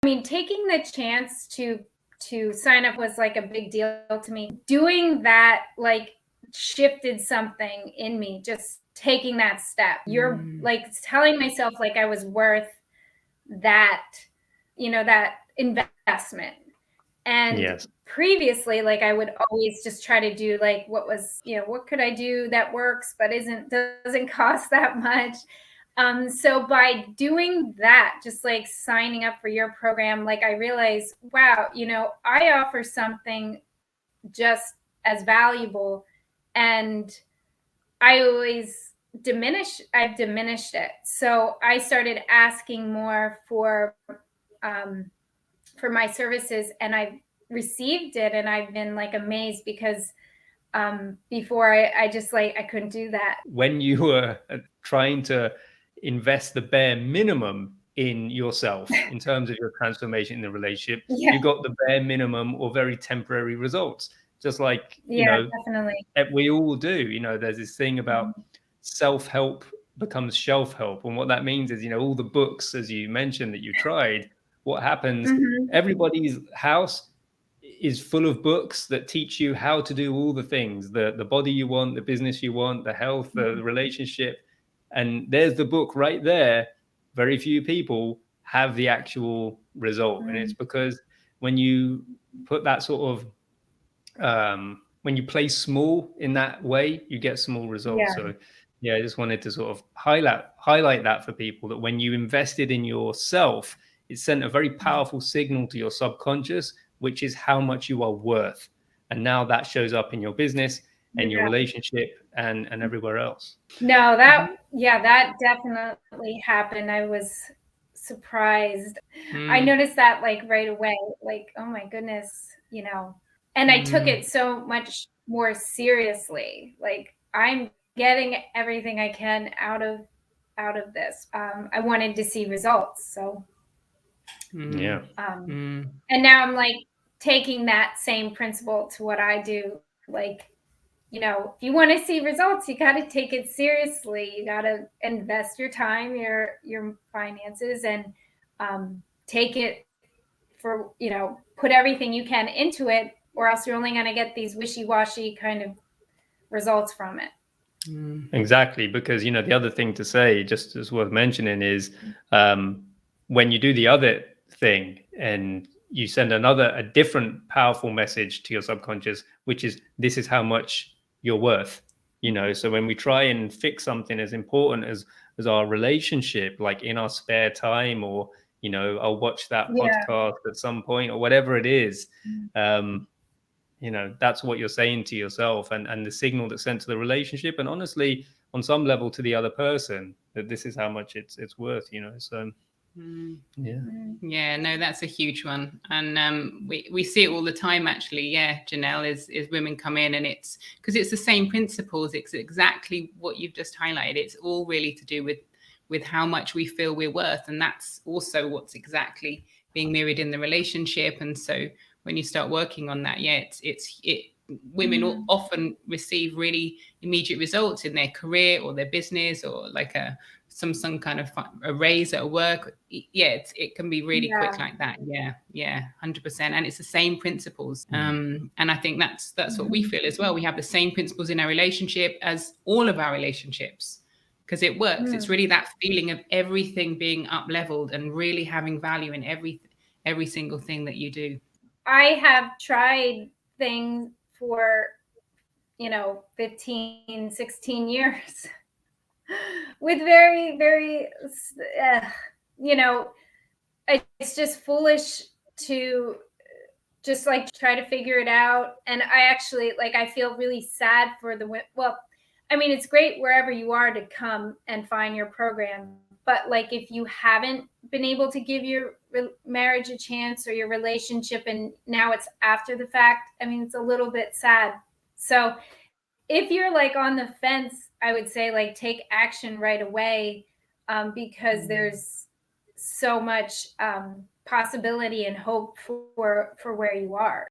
mean, taking the chance to sign up was like a big deal to me. Doing that like shifted something in me, just taking that step. You're like telling myself like I was worth that, that investment. And Yes. previously, like I would always just try to do like what could I do that works but doesn't cost that much. So by doing that, just like signing up for your program, like I realized, wow, I offer something just as valuable, and I've diminished it. So I started asking more for my services, and I've received it, and I've been like amazed, because before I just like I couldn't do that. When you were trying to invest the bare minimum in yourself in terms of your transformation in the relationship, Yeah. you got the bare minimum or very temporary results. Just like, Yeah, definitely. we all do. There's this thing about self-help becomes shelf-help. And what that means is, all the books, as you mentioned, that you tried, what happens, everybody's house is full of books that teach you how to do all the things, the body you want, the business you want, the health, the relationship. And there's the book right there. Very few people have the actual result. And it's because when you put that sort of, when you play small in that way, you get small results. Yeah. So yeah, I just wanted to sort of highlight that for people, that when you invested in yourself, it sent a very powerful signal to your subconscious, which is how much you are worth. And now that shows up in your business and your Yeah. relationship and everywhere else. No, that definitely happened. I was surprised. I noticed that like right away, like, oh my goodness, and I took it so much more seriously. Like, I'm getting everything I can out of this. I wanted to see results. So Yeah. and now I'm like taking that same principle to what I do. Like, if you want to see results, you got to take it seriously. You got to invest your time, your finances, and take it for, put everything you can into it, or else you're only going to get these wishy-washy kind of results from it. Exactly, because the other thing to say, just as worth mentioning, is when you do the other thing and you send a different powerful message to your subconscious, which is, this is how much you're worth. So when we try and fix something as important as our relationship, like in our spare time, or I'll watch that podcast at some point, or whatever it is, that's what you're saying to yourself, and the signal that's sent to the relationship, and honestly on some level to the other person, that this is how much it's worth. So yeah, no, that's a huge one. And we see it all the time, actually. Yeah, Janelle, is women come in, and it's because it's the same principles. It's exactly what you've just highlighted. It's all really to do with how much we feel we're worth, and that's also what's exactly being mirrored in the relationship. And so when you start working on that, women often receive really immediate results in their career or their business, or like some kind of a raise at work. It can be really quick like that. 100%. And it's the same principles. And I think that's what we feel as well. We have the same principles in our relationship as all of our relationships, because it works. It's really that feeling of everything being up leveled and really having value in every single thing that you do. I have tried things for 15, 16 years with very, very it's just foolish to just like try to figure it out. And I actually I feel really sad for it's great wherever you are to come and find your program, but like if you haven't been able to give your marriage a chance, or your relationship, and now it's after the fact, it's a little bit sad. So if you're like on the fence, I would say like take action right away, because there's so much possibility and hope for where you are.